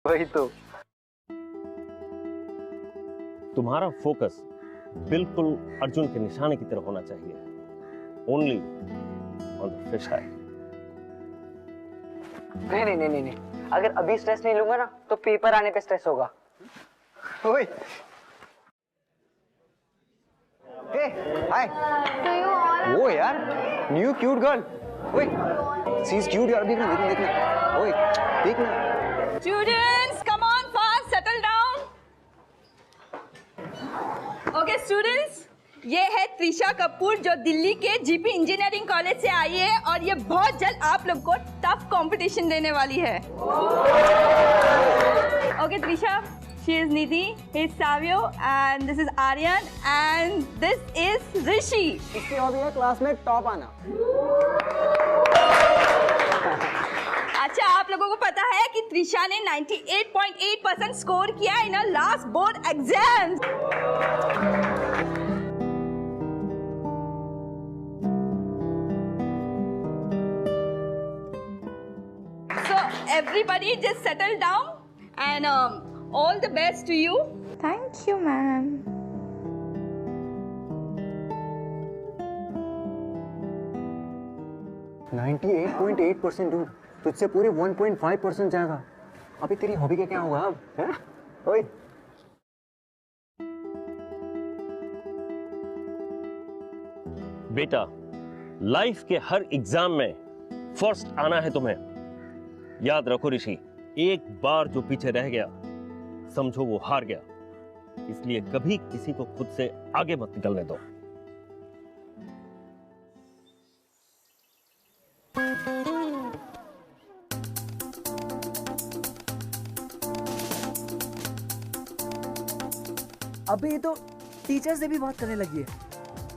वही तो। तुम्हारा फोकस बिल्कुल अर्जुन के निशाने की तरफ होना चाहिए। ओनली ऑन द फिश है। नहीं, अगर अभी स्ट्रेस नहीं लूंगा ना तो पेपर आने पे स्ट्रेस होगा। ओए, हे, हाय। वो यार, न्यू क्यूट गर्ल। ओए, शी इज क्यूट यार, देखना। ओए, देखना। Students, come on fast, settle down. Okay, students, ये है त्रिशा कपूर जो दिल्ली के जीपी इंजीनियरिंग कॉलेज से आई है और ये बहुत जल्द आप लोग को टफ कंपटीशन देने वाली है। Okay, Trisha, she is Nidhi, he is Savio, and this is Aryan, and this is Rishi. इसकी हॉबी है क्लास में टॉप आना। अच्छा, आप लोगों को पता है कि त्रिशा ने 98.8% स्कोर किया in last board exam. So everybody just settle down and all the best to you. Thank you, ma'am. %98.8 तुझसे पूरे 1.5% जाएगा। अभी तेरी हॉबी का क्या होगा अब? हैं? ओए, बेटा, लाइफ के हर एग्जाम में फर्स्ट आना है तुम्हें। याद रखो ऋषि, एक बार जो पीछे रह गया समझो वो हार गया। इसलिए कभी किसी को खुद से आगे मत निकलने दो। अबे तो टीचर से भी बात करने लगी है।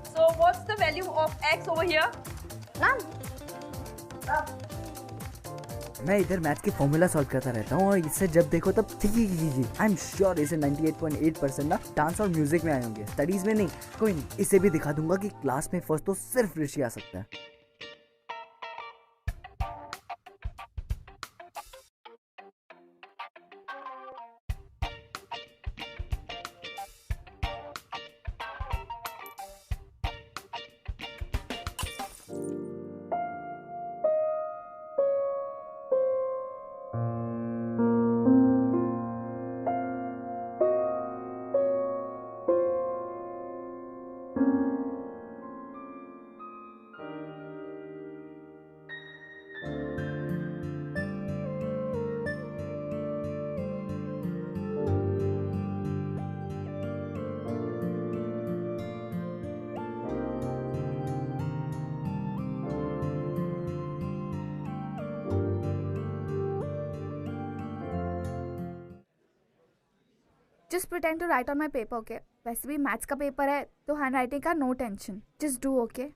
So what's the value of x over here? मैं इधर मैथ के फॉर्मूला सॉल्व करता रहता हूँ और इससे जब देखो तब ठीक। आई एम श्योर इसे 98.8% ना डांस और म्यूजिक में आए होंगे, स्टडीज में नहीं। कोई नहीं, इसे भी दिखा दूंगा कि क्लास में फर्स्ट तो सिर्फ ऋषि आ सकता है। Just pretend to write on my paper, okay? वैसे भी मैथ्स का पेपर है तो हैंडराइटिंग का no tension. Just do, okay?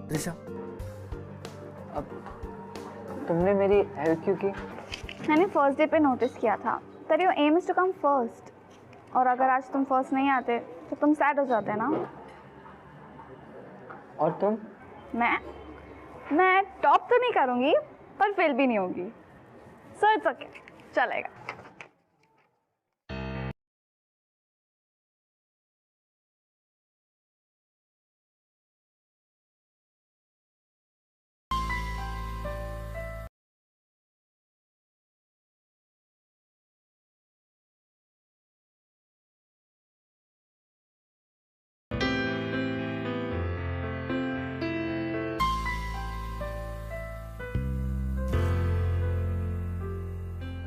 Trisha, अब तुमने मेरी हेल्प क्यों की? मैंने फर्स्ट डे पे नोटिस किया था that your aim is to come first. और अगर आज तुम फर्स्ट नहीं आते तो तुम सैड हो जाते ना। और तुम? मैं टॉप तो नहीं करूँगी पर फेल भी नहीं होगी। सो इट्स ओके, चलेगा।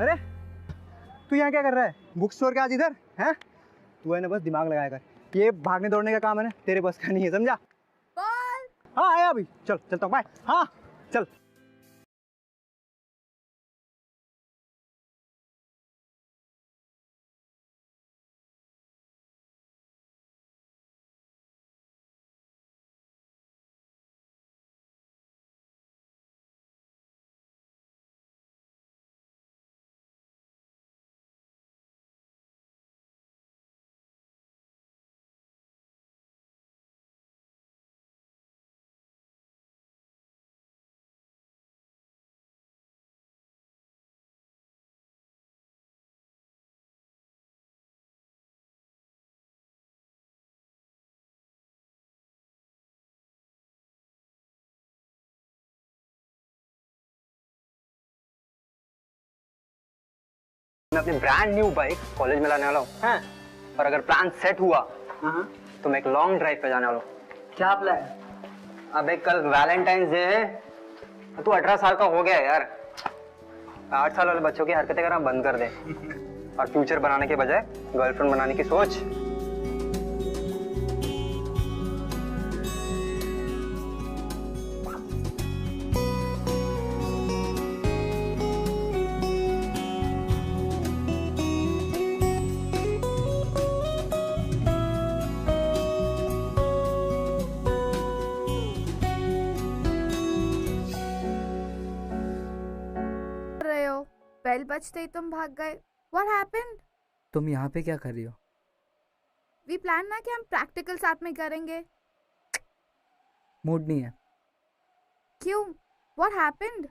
अरे तू यहाँ क्या कर रहा है? बुक स्टोर के आज इधर हैं? तू है ना बस दिमाग लगाया कर, ये भागने दौड़ने का काम है ना तेरे बस का नहीं है, समझा? हाँ आया अभी, चल चलता हूँ, बाय। हाँ चल। मैं अपनी ब्रांड न्यू बाइक कॉलेज में लाने वाला हूँ, हैं? और अगर प्लान सेट हुआ तो मैं एक लॉन्ग ड्राइव पे जाने वाला हूँ। क्या प्लान? अबे कल वैलेंटाइंस डे है, तू 18 साल का हो गया है यार। 8 साल वाले बच्चों की हरकतें करना बंद कर दे और फ्यूचर बनाने के बजाय गर्लफ्रेंड बनाने की सोच। बेल बजते ही तुम भाग गए। What happened? तुम यहाँ पे क्या कर रही हो? We plan ना कि हम प्रैक्टिकल साथ में करेंगे। मूड नहीं है। क्यों? What happened?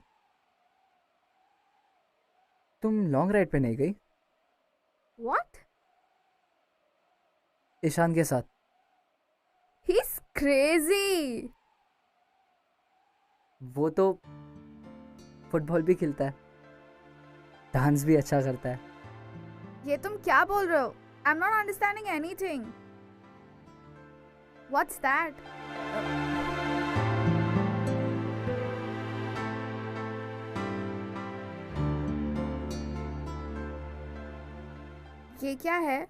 तुम लॉन्ग राइड पे नहीं गई? What? ईशान के साथ। He's crazy. वो तो फुटबॉल भी खेलता है, डांस भी अच्छा करता है। ये तुम क्या बोल रहे हो? I'm not understanding anything. What's that? ये क्या है?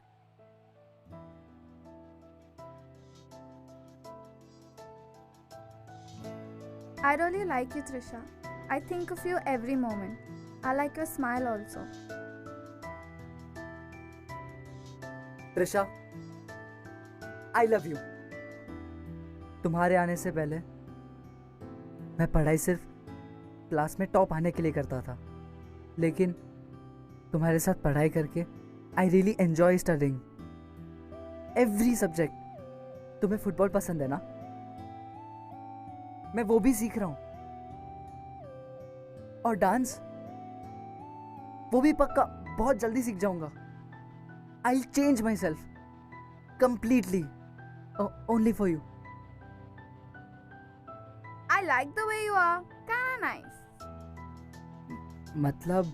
I really like you, Trisha. I think of you every moment. I like your smile also. Trisha, I love you. तुम्हारे आने से पहले मैं पढ़ाई सिर्फ क्लास में टॉप आने के लिए करता था, लेकिन तुम्हारे साथ पढ़ाई करके I really enjoy studying every subject. तुम्हें फुटबॉल पसंद है ना? मैं वो भी सीख रहा हूँ, और डांस वो भी पक्का बहुत जल्दी सीख जाऊंगा। I'll change myself completely only for you. I like the way you are. Kinda nice. मतलब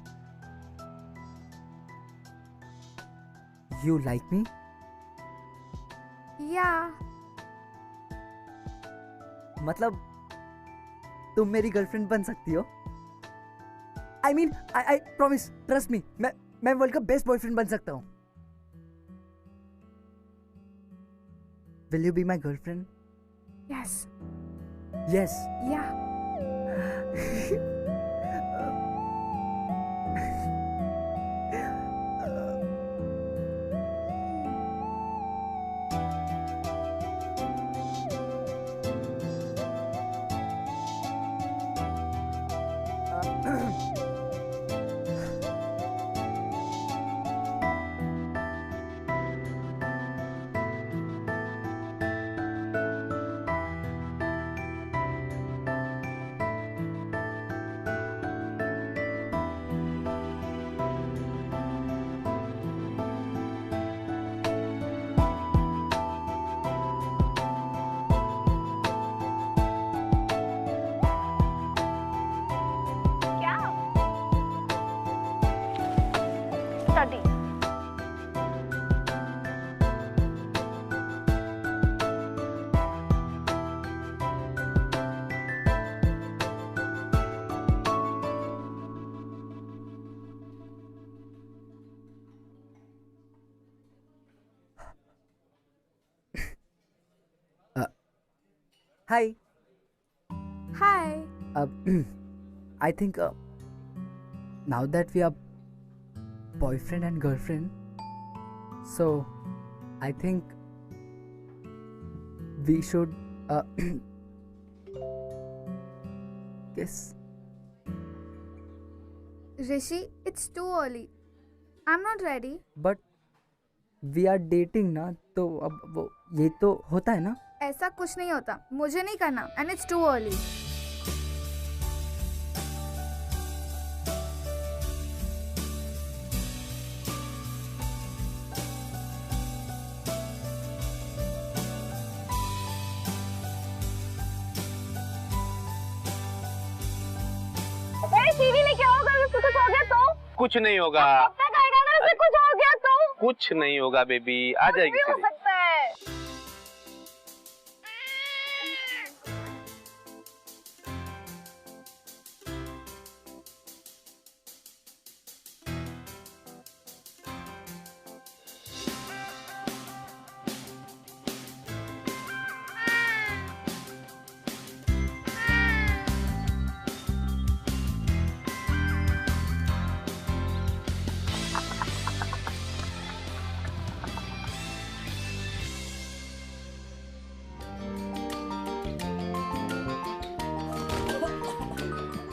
you like me? Yeah. मतलब तुम मेरी गर्लफ्रेंड बन सकती हो? I mean, I promise, trust me, मैं वर्ल्ड का बेस्ट बॉयफ्रेंड बन सकता हूँ। Will you be my girlfriend? Yes. Yes. Yeah. Study. Hi. Hi. I think now that we are boyfriend and girlfriend, so I think we should kiss. Rishi, it's too early. I'm not ready. But we are dating ना, तो अब वो ये तो होता है ना. ऐसा कुछ नहीं होता, मुझे नहीं करना, and it's too early. सीढ़ी लेके आओ, अगर उससे कुछ हो गया तो? कुछ नहीं होगा। कब तक आएगा? अगर उससे कुछ हो गया तो? कुछ नहीं होगा बेबी, आ जाएगी कुछ भी हो सीढ़ी। सकता है।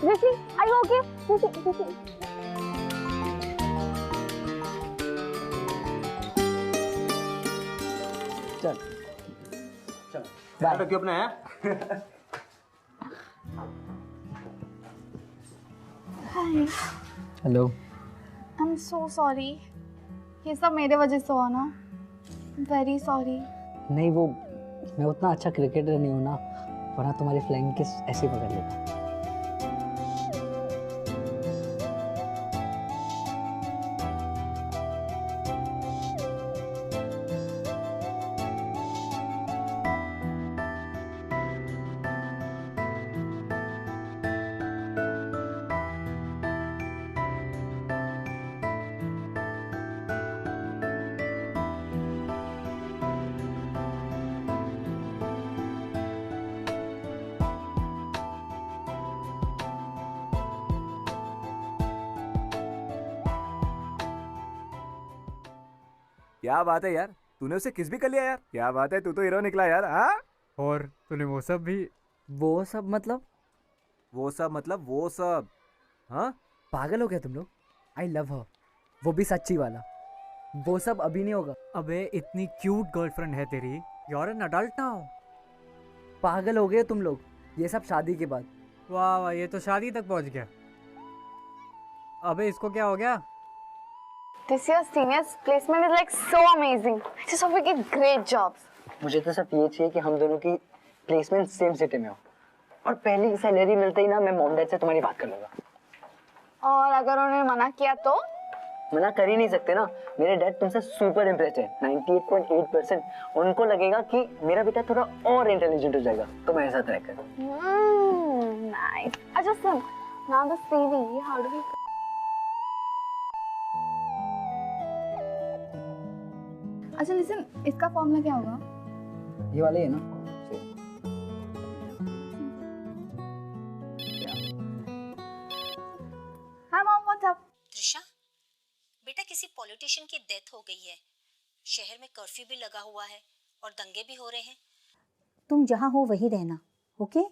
Rishi, are you okay? Rishi. चल ध्यान रखियो अपना है। Hi. Hello. I'm so sorry. ये सब मेरे वजह से हुआ ना. Very sorry. नहीं, वो मैं उतना अच्छा क्रिकेटर नहीं हूँ ना, वरना तुम्हारी फ्लाइंग किस ऐसे ही पकड़ लेता. क्या बात है यार, तूने उसे किस भी कर लिया यार. क्या बात है, तू तो हीरो निकला यार. हाँ, और तूने वो सब भी. वो सब मतलब? वो सब. हाँ, पागल हो गया तुम लोग. आई लव हर, वो भी सच्ची वाला. वो सब अभी नहीं होगा. अबे इतनी क्यूट गर्लफ्रेंड है तेरी. You are an adult now. पागल हो गए तुम लोग. ये सब शादी के बाद. वाह वाह, ये तो शादी तक पहुंच गया. अबे इसको क्या हो गया? This year's seniors placement is like so amazing. I just hope we get great jobs. मुझे तो सिर्फ ये चाहिए कि हम दोनों की प्लेसमेंट सेम सिटी में हो, और पहली सैलरी मिलते ही ना मैं मॉम डैड से तुम्हारी बात कर लूंगा. और अगर उन्होंने मना किया तो? मना कर ही नहीं सकते ना. मेरे डैड तुमसे सुपर इम्प्रेस्ड है, 98.8%. उनको लगेगा कि मेरा बेटा थोड़ा और इंटेलिजेंट हो जाएगा, तो मैं ऐसा ट्राई करूँ. Nice. अच्छा सुन, now the CV, how do we? अच्छा लिसन, इसका फॉर्मूला क्या होगा? ये वाले है ना. Hi mom, what's up? Trisha, बेटा किसी पॉलिटिशियन की डेथ हो गई है. शहर में कर्फ्यू भी लगा हुआ है और दंगे भी हो रहे हैं. तुम जहाँ हो वहीं रहना, ओके?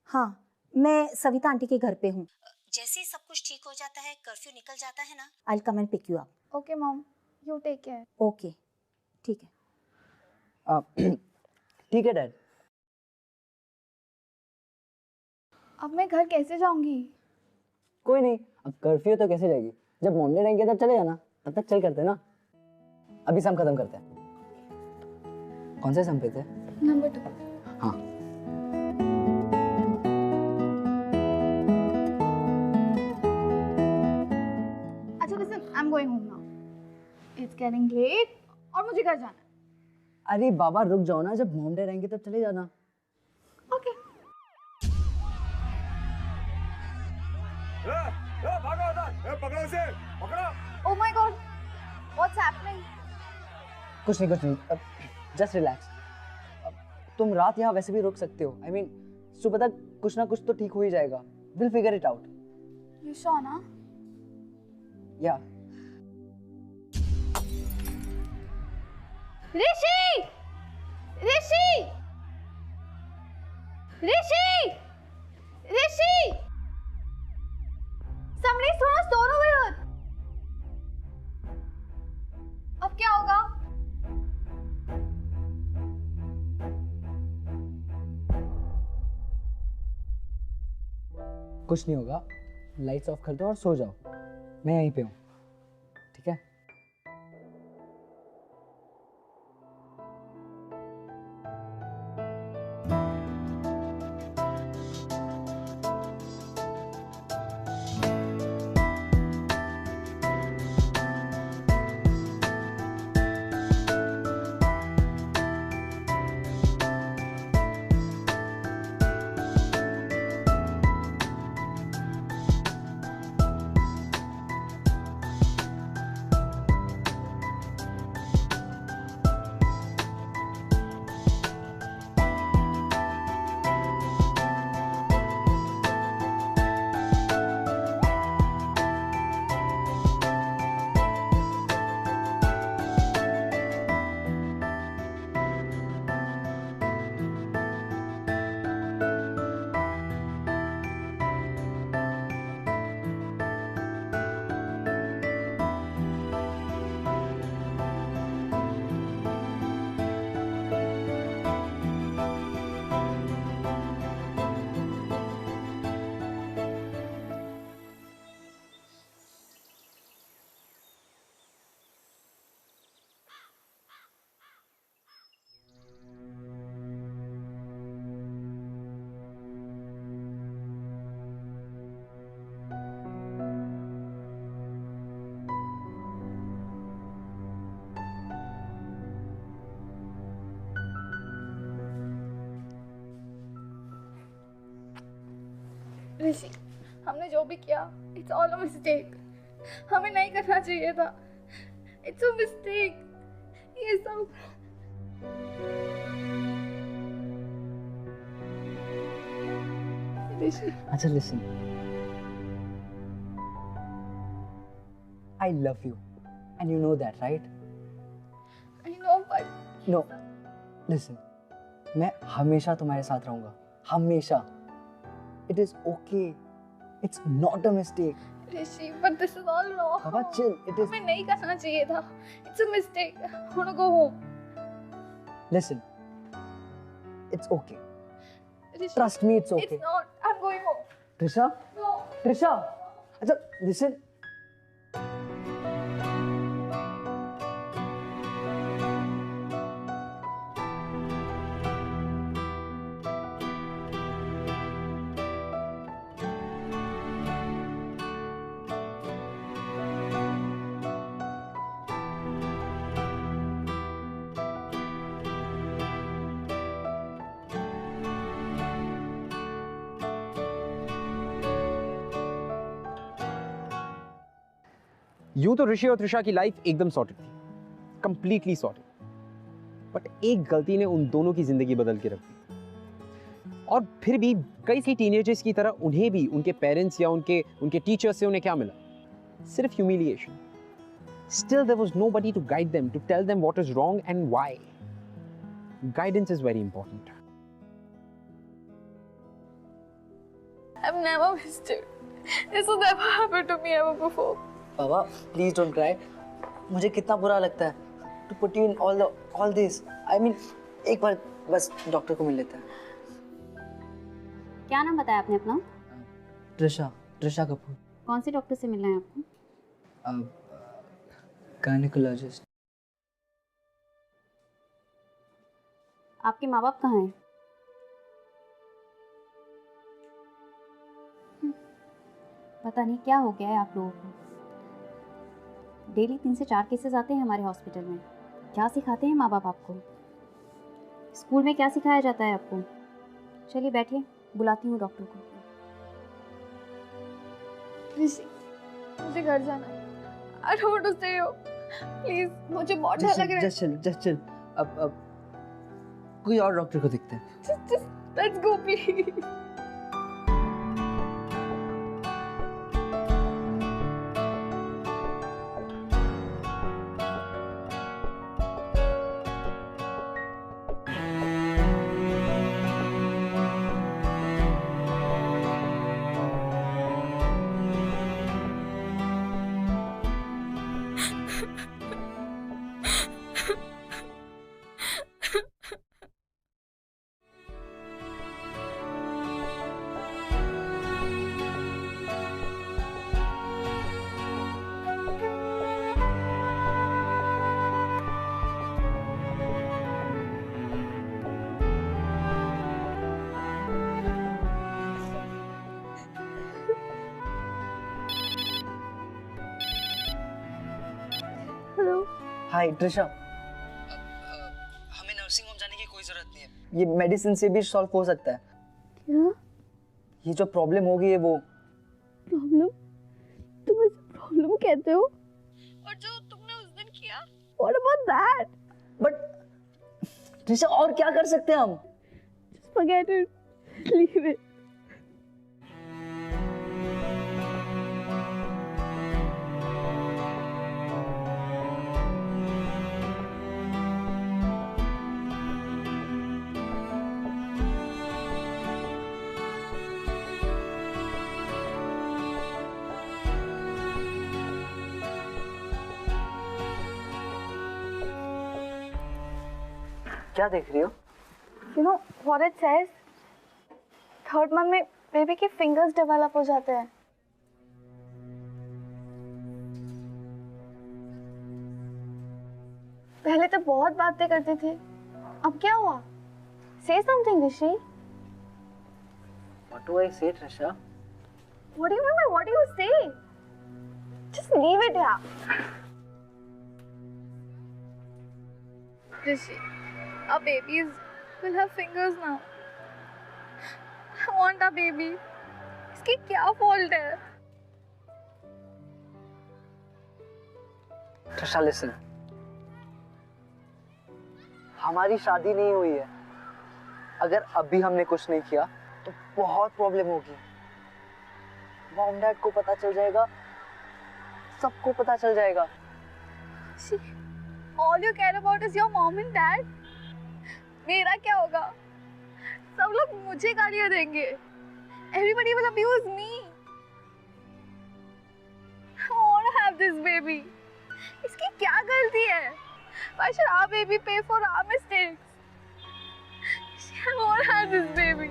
हाँ, मैं सविता आंटी के घर पे हूँ. जैसे ही सब कुछ ठीक हो जाता है, कर्फ्यू निकल जाता है ना, I will come and pick you up. Okay mom, you take care. Okay, ठीक है. ठीक है डैड. अब मैं घर कैसे जाऊंगी? कोई नहीं, अब कर्फ्यू तो कैसे जाएगी. जब मोमले रहेंगे तब चले जाना. तब तक चल करते ना. अभी सम खत्म करते हैं. कौन से सम पे थे? Number 2. हाँ. अच्छा listen, I'm going home now. It's getting late और मुझे घर जाना है. अरे बाबा रुक जाओ ना, जब मोमले रहेंगे तब चले जाना. Okay. भागो उधर, पकड़ो उसे, पकड़ो. Oh my God, what's happening? कुछ नहीं. Just relax. तुम रात यहाँ वैसे भी रुक सकते हो. आई मीन सुबह तक कुछ ना कुछ तो ठीक हो ही जाएगा. We'll figure it out. You sure ना? Yeah. Rishi! Rishi! Rishi! Rishi! Somebody's thrown a stone over here. अब क्या होगा? कुछ नहीं होगा. लाइट्स ऑफ कर दो और सो जाओ. मैं यहीं पे हूँ. ठीक है? ऋषि, हमने जो भी किया, it's all a mistake. हमें नहीं करना चाहिए था. It's a mistake. ये सब. ऋषि. अच्छा listen. I love you, and you know that, right? I know, but. No. Listen. मैं हमेशा तुम्हारे साथ रहूँगा. हमेशा. It is okay. It's not a mistake. Rishi, but this is all wrong. Baba, chill. It is. हमें नहीं करना चाहिए था. It's a mistake. I want to go home. Listen. It's okay. Rishi, Trust me, it's okay. It's not. I'm going home. Trisha? No. Trisha? अच्छा, listen. यूं तो ऋषि और त्रिशा की लाइफ एकदम सॉर्टेड थी, कंप्लीटली सॉर्टेड, बट एक गलती ने उन दोनों की जिंदगी बदल के रख दी। और फिर भी कई सी टीनेजर्स की तरह उन्हें भी उनके पेरेंट्स या उनके टीचर्स से उन्हें क्या मिला? सिर्फ humiliation. Still there was nobody to guide them, to tell them what is wrong and why. Guidance is very important. I've never missed it. This has never happened to me ever before. Baba, please don't cry. मुझे कितना बुरा लगता है to put you in all this. I mean, एक बार बस doctor को मिल लेता है. क्या नाम बताया आपने अपना? त्रिशा कपूर. कौन से डॉक्टर से मिलना है आपको? गायनेकोलॉजिस्ट. आपके माँ बाप कहाँ हैं? पता नहीं क्या हो गया है आप लोगों को। डेली 3 से 4 केसेस आते हैं हमारे हॉस्पिटल में। क्या सिखाते हैं माँ बाप आपको? स्कूल में क्या सिखाया जाता है आपको? चलिए बैठिए, बुलाती हूँ डॉक्टर को। मुझे घर जाना है। I don't want to stay here. Please, मुझे बहुत डर लग रहा है। Just chill. अब कोई और डॉक्टर को दिखते हैं। Just let's go please. हाय ट्रिशा, हमें नर्सिंग होम जाने की कोई जरूरत नहीं है, ये मेडिसिन से भी सॉल्व हो सकता है। क्या? ये जो प्रॉब्लम हो गई है वो प्रॉब्लम? तुम इसे प्रॉब्लम कहते हो? और जो तुमने उस दिन किया? What about that? But Trisha और क्या कर सकते हैं हम? Just forget it. Leave it. क्या देख रही हो? You know what it says? 3rd month में बेबी के फिंगर्स डेवलप हो जाते हैं। पहले तो बहुत बातें करते थे, अब क्या हुआ? Say something, Rishi. What do I say, Trisha? What do you mean by what do you say? Just leave it here. Rishi, our babies will have fingers now. I want a baby. इसकी क्या fault है? Trisha, listen. हमारी शादी नहीं हुई है। अगर अभी हमने कुछ नहीं किया तो बहुत प्रॉब्लम होगी। मॉम डैड को पता चल जाएगा, सबको पता चल जाएगा। See, all you care about is your mom and dad. मेरा क्या होगा? सब लोग मुझे गालियाँ देंगे। Everybody will abuse me. I want to have this baby. इसकी क्या गलती है? Why should our baby pay for our mistakes? I want to have this baby.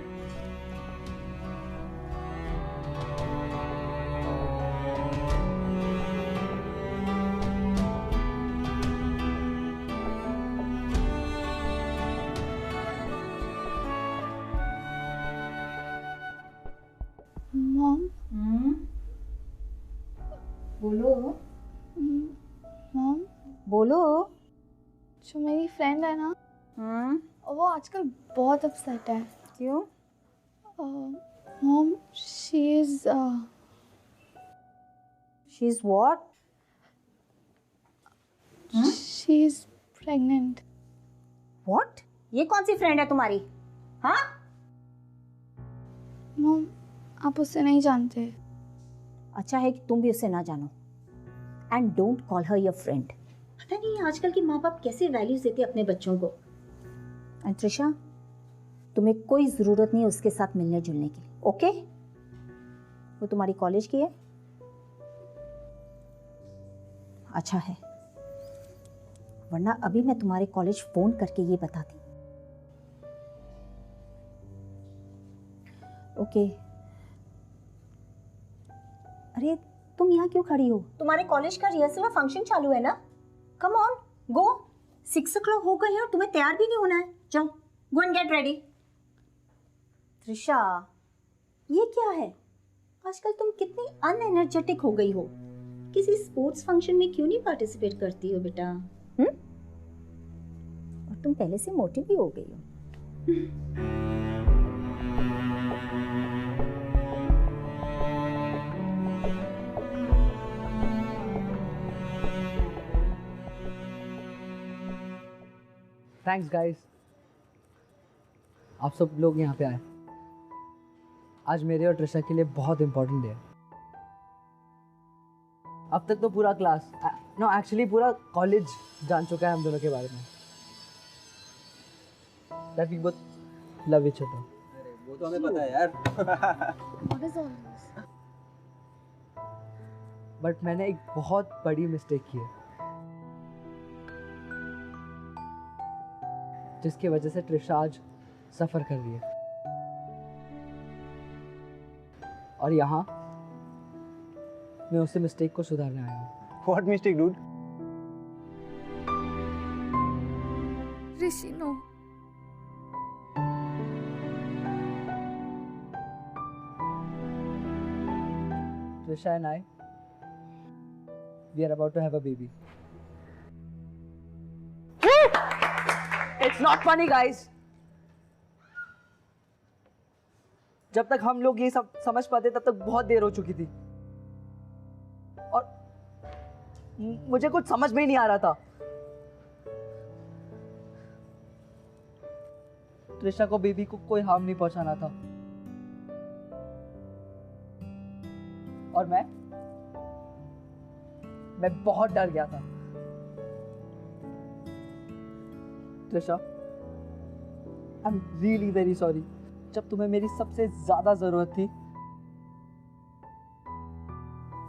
Mom? बोलो। Mom? बोलो। जो मेरी फ्रेंड है ना, वो आजकल बहुत अपसेट है। क्यों? Mom, she is what? She is pregnant. What? ये कौन सी फ्रेंड है तुम्हारी? हाँ? Mom, आप उससे नहीं जानते। अच्छा है कि तुम भी उसे ना जानो। And don't call her your friend. पता नहीं आजकल के माँ बाप कैसे वैल्यूज देते अपने बच्चों को। And त्रिशा, तुम्हें कोई जरूरत नहीं उसके साथ मिलने जुलने की, ओके? वो तुम्हारी कॉलेज की है? अच्छा है, वरना अभी मैं तुम्हारे कॉलेज फोन करके ये बताती। ओके। अरे तुम यहाँ क्यों खड़ी हो? तुम्हारे कॉलेज का रिहर्सल और फंक्शन चालू है ना? Come on, go. 6 o'clock हो गई है और तुम्हें तैयार भी नहीं होना है। जाओ, go and get ready. Trisha, ये क्या है? आजकल तुम कितनी अनएनर्जेटिक हो गई हो। किसी स्पोर्ट्स फंक्शन में क्यों नहीं पार्टिसिपेट करती हो बेटा? और तुम पहले से मोटी भी हो गई हो। Thanks, guys. आप सब लोग यहाँ पे आए। आज मेरे और ट्रिशा के लिए बहुत इंपॉर्टेंट डे है। अब तक तो पूरा क्लास, नो एक्चुअली पूरा कॉलेज जान चुका है हम दोनों के बारे में। That we both love each other. वो तो हमें पता है यार। What is all this? But मैंने एक बहुत बड़ी मिस्टेक की है, जिसकी वजह से ट्रिशा आज सफर कर रही है। और यहाँ मैं उस मिस्टेक को सुधारने आया हूँ। What mistake, dude? Rishi, no. Trisha and I, we are about to have a baby. It's not funny, guys. जब तक हम लोग ये सब समझ पाते तब तक बहुत देर हो चुकी थी, और मुझे कुछ समझ में ही नहीं आ रहा था। त्रिशा को बेबी को कोई हार्म नहीं पहुंचाना था, और मैं बहुत डर गया था। Trisha, I am really very sorry. जब तुम्हें मेरी सबसे ज्यादा जरूरत थी,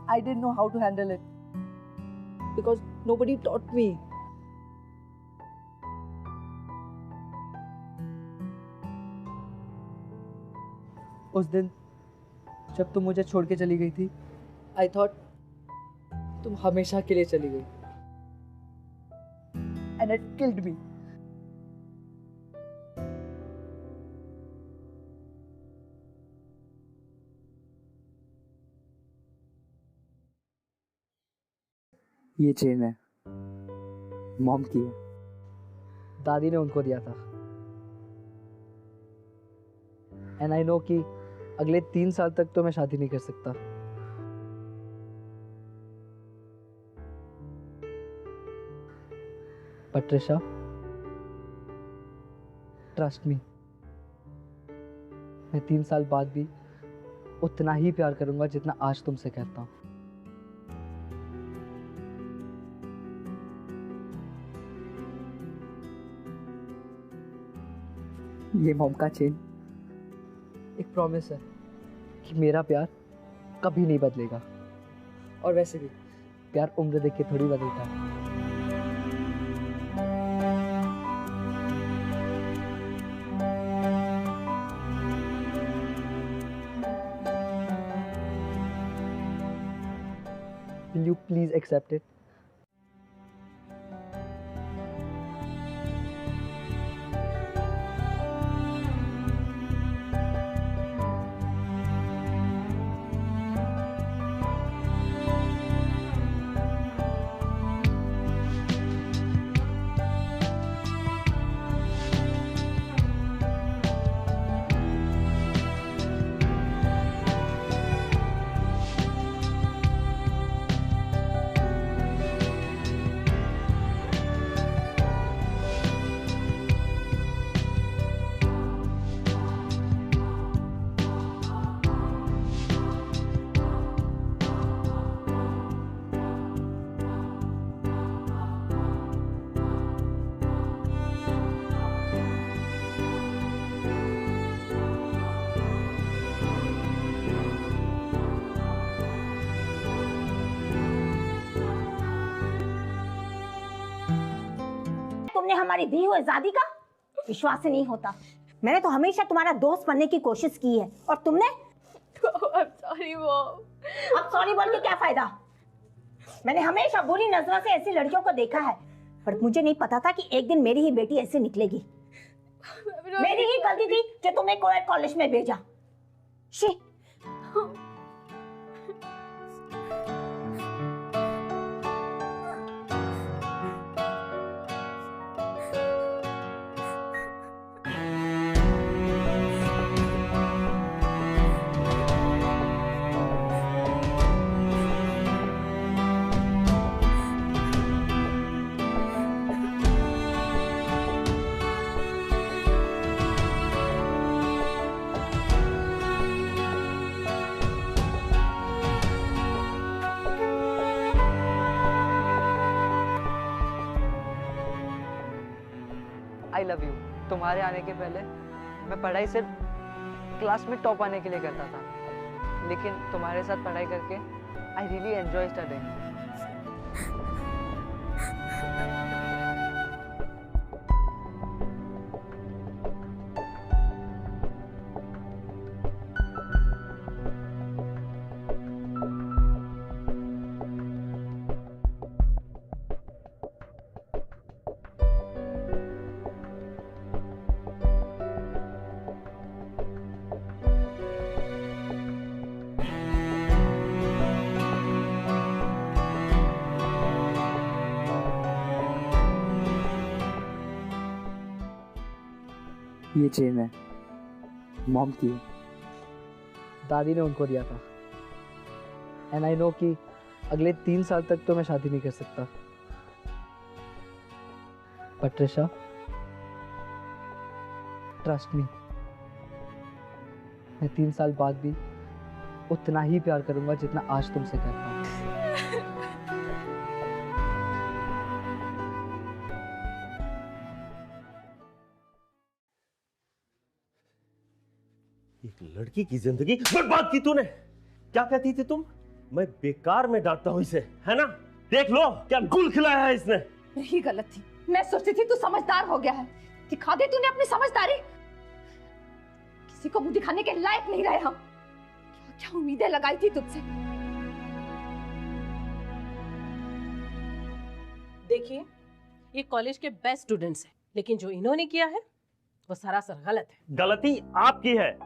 I didn't know how to handle it because nobody taught me. उस दिन जब तुम मुझे छोड़ के चली गई थी, आई थॉट तुम हमेशा के लिए चली गई, एंड इट किल्ड मी। ये चेन है, मॉम की है, दादी ने उनको दिया था, एंड आई नो कि अगले 3 साल तक तो मैं शादी नहीं कर सकता। बट त्रिशा, ट्रस्ट मी, मैं 3 साल बाद भी उतना ही प्यार करूंगा जितना आज तुमसे करता हूं। ये मॉम का चेन एक प्रॉमिस है कि मेरा प्यार कभी नहीं बदलेगा, और वैसे भी प्यार उम्र देख के थोड़ी बदलता है। Will you please accept it? तुमने हमारी दी हुई आजादी का विश्वास ही नहीं होता। मैंने तो हमेशा तुम्हारा दोस्त बनने की कोशिश की है, और तुमने सॉरी मॉम। अब सॉरी बोल के क्या फायदा? मैंने हमेशा बुरी नजरों से ऐसी लड़कियों को देखा है, पर मुझे नहीं पता था कि एक दिन मेरी ही बेटी ऐसे निकलेगी। मेरी ही गलती थी जो तुम्हें कोएड कॉलेज में भेजा। शी। Love you. तुम्हारे आने के पहले मैं पढ़ाई सिर्फ क्लास में टॉप आने के लिए करता था, लेकिन तुम्हारे साथ पढ़ाई करके आई रियली एंजॉय स्टडिंग। ये चेन है, मॉम की है। दादी ने उनको दिया था। एंड आई नो कि अगले 3 साल तक तो मैं शादी नहीं कर सकता। बट ट्रिशा, ट्रस्ट मी, मैं 3 साल बाद भी उतना ही प्यार करूंगा जितना आज तुमसे करता हूँ। एक लड़की की जिंदगी बर्बाद की तूने। क्या कहती थी तुम? मैं बेकार में डांटता हूं इसे, है ना? देख लो क्या गुल खिलाया है इसने। यही गलत थी। मैं सोचती थी तू समझदार हो गया है। दिखा दे तूने अपनी समझदारी। किसी को मुंह दिखाने के लायक नहीं रहे हम। क्या उम्मीदें लगाई थी तुझसे। देखिए, ये कॉलेज के बेस्ट स्टूडेंट्स हैं, लेकिन जो इन्होंने किया है वो सरासर गलत है। गलती आपकी है।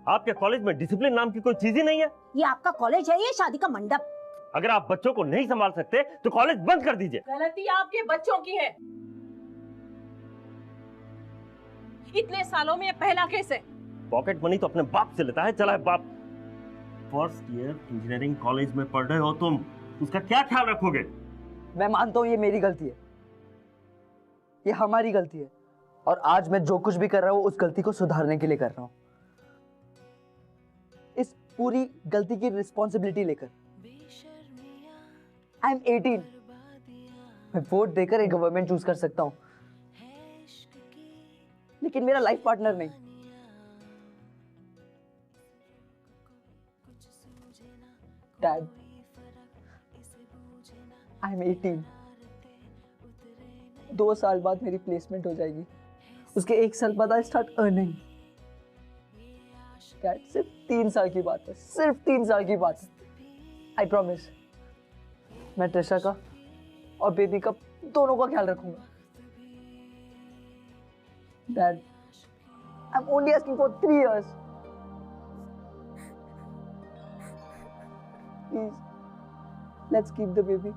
आपके कॉलेज में डिसिप्लिन नाम की कोई चीज ही नहीं है। ये आपका कॉलेज है, ये शादी का मंडप। अगर आप बच्चों को नहीं संभाल सकते तो कॉलेज बंद कर दीजिए। गलती आपके बच्चों की है। इतने सालों में ये पहला केस है। पॉकेट मनी तो अपने बाप से लेता है, चला है बाप। फर्स्ट ईयर इंजीनियरिंग कॉलेज में पढ़ रहे हो तुम, उसका क्या ख्याल रखोगे? मैं मानता हूँ ये मेरी गलती है, ये हमारी गलती है, और आज मैं जो कुछ भी कर रहा हूँ उस गलती को सुधारने के लिए कर रहा हूँ। इस पूरी गलती की रिस्पॉन्सिबिलिटी लेकर। I am 18। मैं वोट देकर एक गवर्नमेंट चूज कर सकता हूँ, लेकिन मेरा लाइफ पार्टनर नहीं। Dad, I am 18। 2 साल बाद मेरी प्लेसमेंट हो जाएगी। उसके 1 साल बाद आई स्टार्ट अर्निंग। डैड, सिर्फ 3 साल की बात है, सिर्फ 3 साल की बात है। आई प्रॉमिस, मैं ट्रिशा का और बेबी का दोनों का ख्याल रखूंगा। Dad, I am only asking for 3 years. Please, let's keep the baby.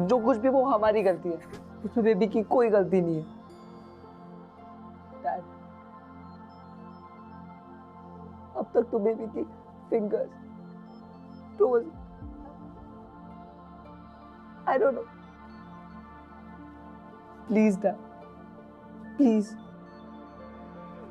जो कुछ भी वो हमारी गलती है, उसमें बेबी की कोई गलती नहीं है। डैड, अब तक तो बेबी की fingers, toes, I don't know. Please dad, please,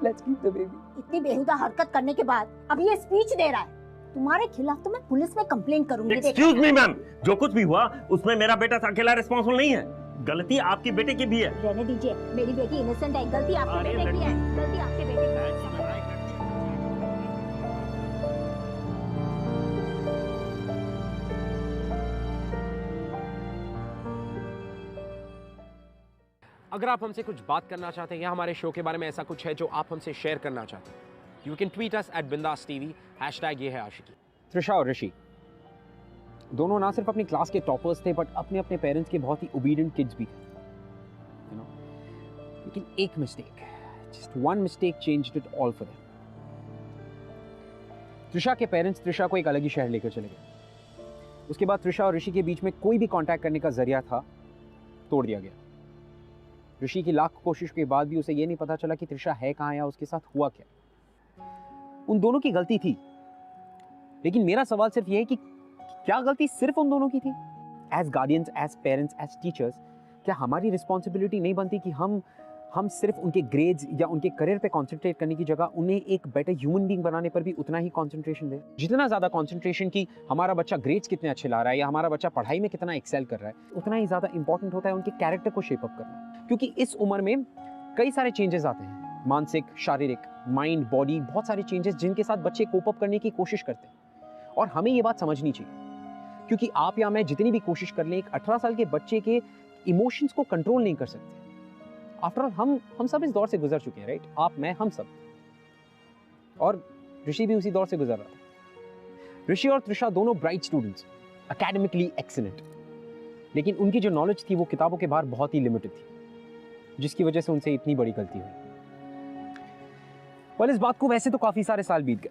let's keep the baby. इतनी बेहुदा हरकत करने के बाद अब ये स्पीच दे रहा है। तुम्हारे खिलाफ तो मैं पुलिस में कंप्लेंट करूंगी। एक्सक्यूज मी मैम, जो कुछ भी हुआ उसमें मेरा बेटा अकेला रिस्पॉन्सिबल नहीं है। गलती आपकी बेटे की भी है। रहने दीजिए, मेरी बेटी इनोसेंट है। गलती आपके बेटे की है। गलती आपके बेटे की है। अगर आप हमसे कुछ बात करना चाहते हैं या हमारे शो के बारे में ऐसा कुछ है जो आप हमसे शेयर करना चाहते हैं, you can tweet us @bindaastv, #ये है आशिकी। त्रिशा और ऋषि दोनों ना सिर्फ अपनी क्लास के टॉपर्स थे, बट अपने अपने पेरेंट्स के बहुत ही ओबीडिएंट किड्स भी थे, यू नो। लेकिन एक mistake, just one mistake changed it all for them. Trisha के पेरेंट्स त्रिशा को एक अलग ही शहर लेकर चले गए। उसके बाद त्रिशा और ऋषि के बीच में कोई भी कांटेक्ट करने का जरिया था, तोड़ दिया गया। ऋषि की लाख कोशिश के बाद भी उसे यह नहीं पता चला कि त्रिशा है कहां या उसके साथ हुआ क्या। उन दोनों की गलती थी, लेकिन मेरा सवाल सिर्फ यह है कि क्या गलती सिर्फ उन दोनों की थी? As guardians, as parents, as teachers, क्या हमारी रिस्पॉन्सिबिलिटी नहीं बनती कि हम हम सिर्फ उनके ग्रेड्स या उनके करियर पे कंसंट्रेट करने की जगह उन्हें एक बेटर ह्यूमन बीइंग बनाने पर भी उतना ही कंसंट्रेशन दें। जितना ज़्यादा कंसंट्रेशन की हमारा बच्चा ग्रेड्स कितने अच्छे ला रहा है या हमारा बच्चा पढ़ाई में कितना एक्सेल कर रहा है, उतना ही ज़्यादा इंपॉर्टेंट होता है उनके कैरेक्टर को शेप अप करना। क्योंकि इस उम्र में कई सारे चेंजेस आते हैं, मानसिक, शारीरिक, माइंड, बॉडी, बहुत सारे चेंजेस जिनके साथ बच्चे कोप अप करने की कोशिश करते हैं। और हमें ये बात समझनी चाहिए, क्योंकि आप या मैं जितनी भी कोशिश कर लें, एक 18 साल के बच्चे के इमोशंस को कंट्रोल नहीं कर सकते। आफ्टर ऑल हम सब इस दौर से गुजर चुके हैं, राइट? आप, मैं, हम सब। और ऋषि भी उसी दौर से गुजर रहा था। ऋषि और त्रिशा दोनों ब्राइट स्टूडेंट्स, एकेडमिकली एक्सीलेंट, लेकिन उनकी जो नॉलेज थी वो किताबों के बाहर बहुत ही लिमिटेड थी, जिसकी वजह से उनसे इतनी बड़ी गलती हुई। well, इस बात को वैसे तो काफी सारे साल बीत गए,